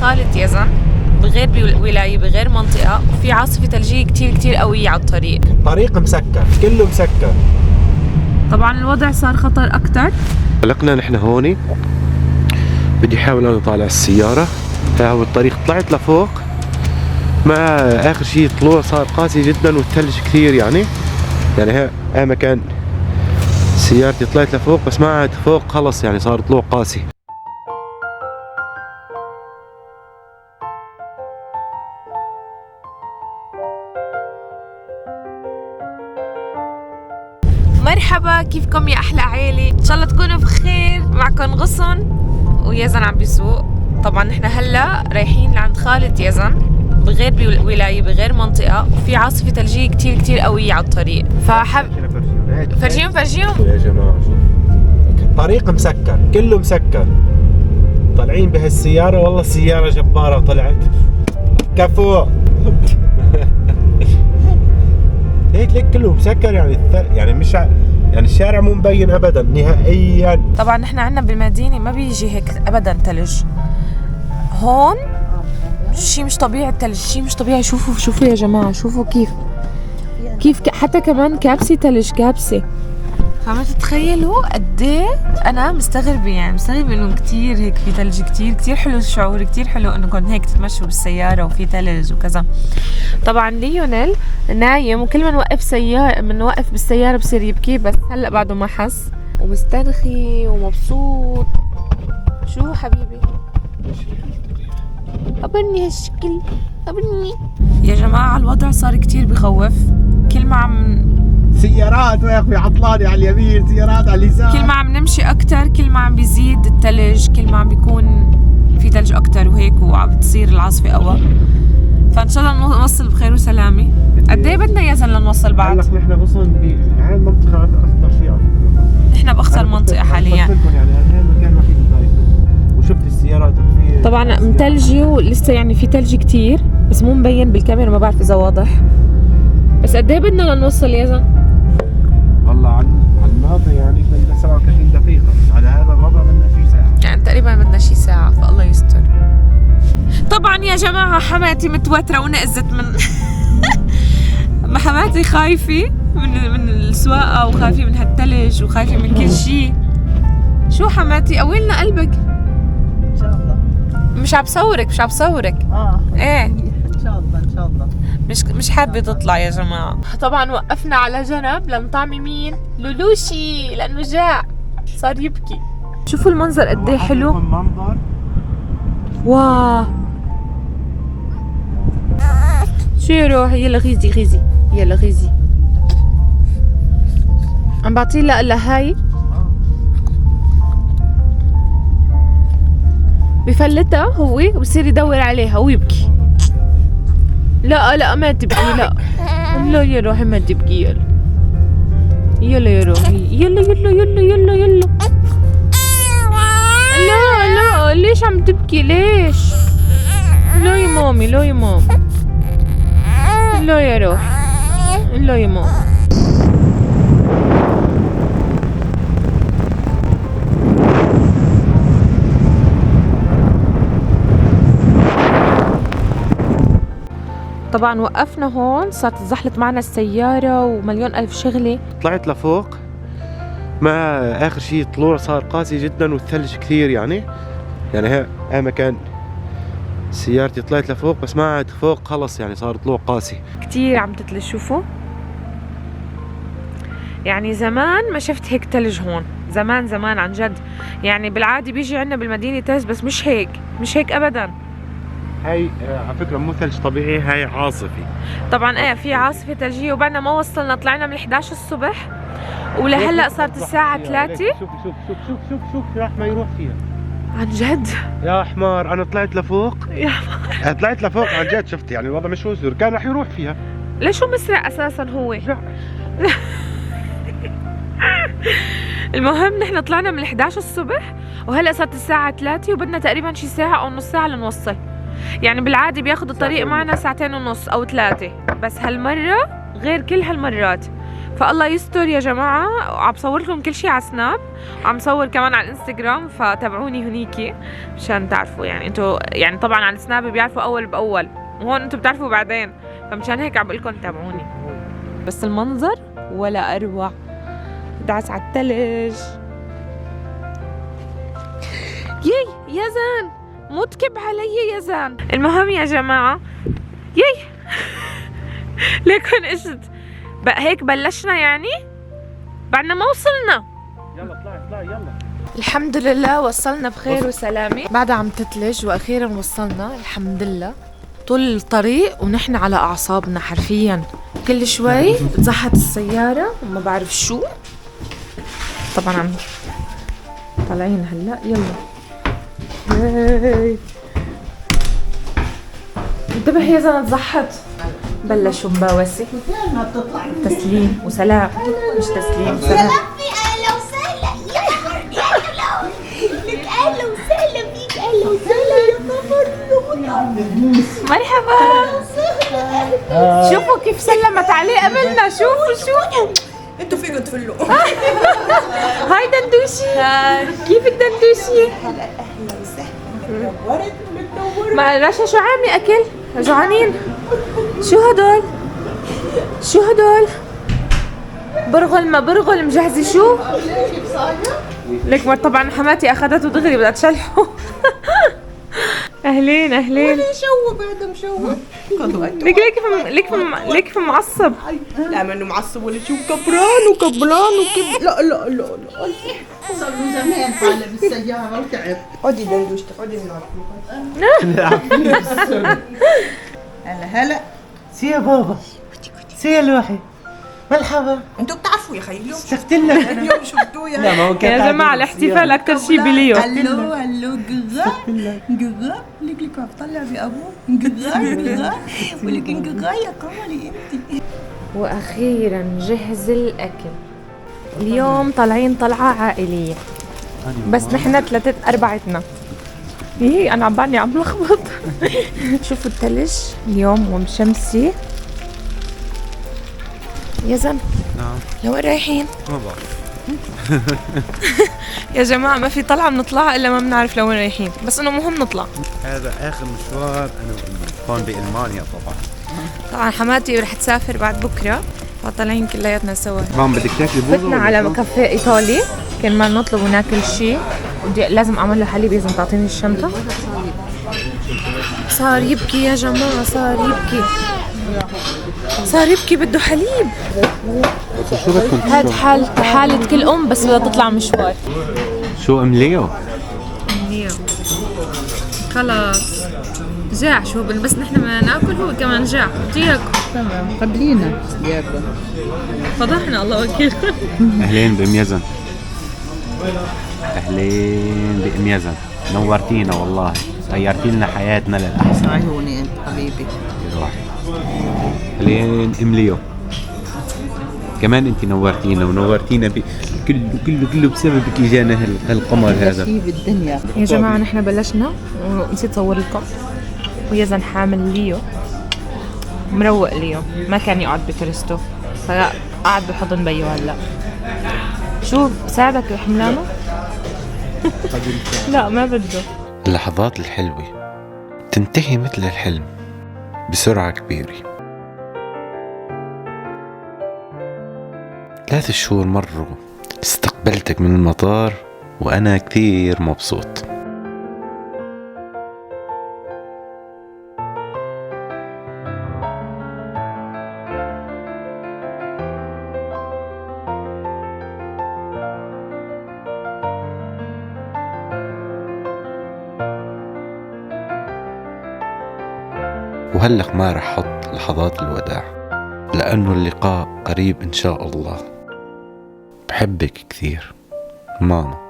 خالة يزن بغير ولاية بغير منطقة، وفي عاصفة ثلجية كتير قوية على الطريق. طريق مسكر، كله مسكر. طبعا الوضع صار خطر أكتر. علقنا نحن هوني، بدي احاول انا اطالع السيارة. هاو الطريق طلعت لفوق، مع اخر شيء طلوع صار قاسي جدا والثلج كثير يعني ها مكان سيارتي طلعت لفوق، بس ما عاد فوق خلص يعني صار طلوع قاسي. مرحبا، كيفكم يا احلى عيلة؟ ان شاء الله تكونوا بخير. معكم غصن ويزن عم بيسوق. طبعا نحن هلا رايحين لعند خالة يزن بغير ولاية بغير منطقة، وفي عاصفة ثلجية كتير قوية على الطريق. فرجيهم يا جماعة شوف، طريق مسكر، كله مسكر. طالعين بهالسيارة، والله السيارة جبارة طلعت. كفو. ليك كله مسكر يعني مش يعني الشارع مو مبين ابدا نهائيا. طبعا نحن عندنا بالمدينة ما بيجي هيك ابدا ثلج. هون شيء مش طبيعي، الثلج شيء مش طبيعي. شوفوا يا جماعة، شوفوا كيف حتى كمان كابسة ثلج كابسة. فما تتخيلوا قد ايه انا مستغربة انه كتير هيك في ثلج. كتير حلو الشعور، كتير حلو انكم هيك تتمشوا بالسيارة وفي ثلج وكذا. طبعا ليونيل نايم، وكل ما نوقف بالسيارة بصير يبكي، بس هلا بعده ما حس ومسترخي ومبسوط. شو حبيبي؟ أبني هالشكل، أبني. يا جماعة الوضع صار كتير بخوف. كل ما عم سيارات يا اخوي عطلانة على اليمين، سيارات على اليسار. كل ما عم نمشي أكتر كل ما عم بيزيد الثلج، كل ما عم بيكون في ثلج أكتر وهيك، وعم بتصير العاصفة أقوى. فإن شاء الله نوصل بخير وسلامة. قد إيه بدنا يزن لنوصل بعد؟ هلا نحن وصلنا بهاي المنطقة أخطر شيء على فكرة. نحن بأخطر منطقة حاليا. يعني هذا المكان ما فيه دايفة، وشفت السيارات وفي طبعا متلجي ولسه يعني في ثلج كتير، بس مو مبين بالكاميرا، ما بعرف إذا واضح. بس قد إيه بدنا لنوصل يزن؟ والله على الماضي يعني بدنا 37 دقيقة، على هذا الوضع بدنا شي ساعة. يعني تقريبا بدنا شي ساعة، فالله يستر. طبعا يا جماعة حماتي متوترة ونقزت من حماتي خايفة من السواقة، وخايفة من هالثلج، وخايفة من كل شي. شو حماتي؟ قويلنا قلبك. ان شاء الله. مش عم بصورك. ايه ان شاء الله. مش حابة تطلع يا جماعة. طبعا وقفنا على جنب لنطعمي مين؟ لولوشي، لأنه جاع صار يبكي. شوفوا المنظر قد ايه حلو. المنظر واه، شو يا روحي؟ يلا غيزي. عم بعطيه لا هاي بفلتها هو وبصير يدور عليها ويبكي. لا ما تبكي، لا يا روحي ما تبكي. يلا يا روحي، يلا. لا ليش عم تبكي؟ ليش؟ لا يا مامي. لا يا روحي، لا يا مامي. طبعا وقفنا هون، صارت تزحلق معنا السيارة ومليون ألف شغلة. طلعت لفوق، مع آخر شيء طلوع صار قاسي جدا والثلج كثير يعني ها مكان سيارتي طلعت لفوق، بس ما عاد فوق خلص يعني صار طلوع قاسي. كتير عم تتلج. شوفوا يعني زمان ما شفت هيك تلج هون، زمان عن جد. يعني بالعادي بيجي عنا بالمدينة تلج، بس مش هيك أبدا. هاي على فكرة مو ثلج طبيعي، هاي عاصفي. طبعا في عاصفة ثلجية، وبعدنا ما وصلنا، طلعنا من 11 الصبح ولهلا صارت الساعة 3. شوف راح ما يروح فيها عن جد يا حمار. انا طلعت لفوق طلعت لفوق عن جد. شفت يعني الوضع مش وزر، كان راح يروح فيها. ليش هو مسرع اساسا هو؟ المهم نحن طلعنا من 11 الصبح وهلا صارت الساعة 3، وبدنا تقريبا شي ساعة او نص ساعة لنوصل. يعني بالعادي بياخد الطريق معنا 2.5 ساعة او 3، بس هالمرة غير كل هالمرات. فالله يستر يا جماعة. عم بصور لكم كل شيء على سناب، وعم صور كمان على الانستغرام، فتابعوني هنيكي مشان تعرفوا. يعني انتوا يعني طبعا على السناب بيعرفوا اول باول، وهون انتوا بتعرفوا بعدين، فمشان هيك عم بقول لكم تابعوني. بس المنظر ولا اروع. دعس على الثلج. يي يا زان متكب علي يا زان. المهم يا جماعة يي ليكن اجت بقى هيك بلشنا يعني بعدنا ما وصلنا. يلا اطلعي يلا. الحمد لله وصلنا بخير وسلامة. بعدها عم تتلج واخيرا وصلنا الحمد لله. طول الطريق ونحن على اعصابنا حرفيا، كل شوي بتزحت السيارة وما بعرف شو. طبعا عم طالعين هلا. يلا انتبه يا زلمة تزحت. بلشوا مباوسة. تسليم وسلام. مش تسليم وسلام. اهلا وسهلا يا قمر، لك اهلا وسهلا فيك، اهلا وسهلا يا قمر. مرحبا. شوفوا كيف سلمت عليه قبلنا. شوفوا انتوا فيكم تفلوا. هاي دندوشي. كيف الدندوشي؟ اهلا وسهلا. منورت. ما رشا شو عاملة اكل؟ جوعانين. شو هدول؟ برغل ما برغل مجهزة شو؟ لك طبعا حماتي اخذته دغري بدها تشلحه. اهلين شو بعده مشوه. ليك في معصب. لا منه معصب ولا شو، كبران وكب. لا صار له زمان طالع بالسيارة وتعب. عودي دندوشتك، عودي نلعب. هلا سي يا بابا، سي يا لوحي، مرحبا. انتوا بتعرفوا يا خي اليوم شفت لك اليوم شفتوه لا ما هو كان يا جماعة الاحتفال اكثر شيء بليو. هلو قغا لك عم طلع بابوه قغا ولكن قغا يا قمري انت. واخيرا جهز الاكل. اليوم طالعين طلعة عائلية، بس نحن 3/4. ايه انا عبالي عم لخبط. شوفوا الثلج اليوم ومشمسي. يا زلمة نعم. لوين رايحين؟ ما بعرف. يا جماعة ما في طلعة بنطلعها إلا ما بنعرف لوين رايحين، بس إنه مهم نطلع. هذا اخر مشوار انا وامي هون بالمانيا طبعا. طبعا حماتي رح تسافر بعد بكرة، فطالعين كلياتنا سوا. مام بدك تاكلي بوظة فتنا على كافيه إيطالي، كان ما نطلب وناكل شيء. لازم أعمل له حليب، لازم تعطيني الشنطة. صار يبكي يا جماعة، صار يبكي بده حليب. شو بدكم؟ هاد حالة كل أم بس بدها تطلع مشوار. شو ام ليو؟ خلاص جاع. شو بس نحن بدنا ناكل، هو كمان جاع. بده ياكل. تمام قبلينا ياكل. فضحنا الله وكيل. اهلين بام يزن. اهلين بام يزن، نورتينا والله، غيرتي لنا حياتنا للاحسن. عيوني انت حبيبي. روحي. اهلين ام ليو، كمان انت نورتينا ونورتينا كله بسببك اجانا هالقمر هذا. شيء بالدنيا يا جماعة نحن بلشنا ونسيت اصور لكم. ويزن حامل ليو، مروق ليو، ما كان يقعد بكريستو فقعد بحضن بيو. هلا شو ساعدك بحملانه؟ لا ما بده. اللحظات الحلوة تنتهي مثل الحلم بسرعة كبيرة. 3 شهور مروا، استقبلتك من المطار وأنا كثير مبسوط. وهلق ما رح حط لحظات الوداع، لأنه اللقاء قريب إن شاء الله. بحبك كثير ماما.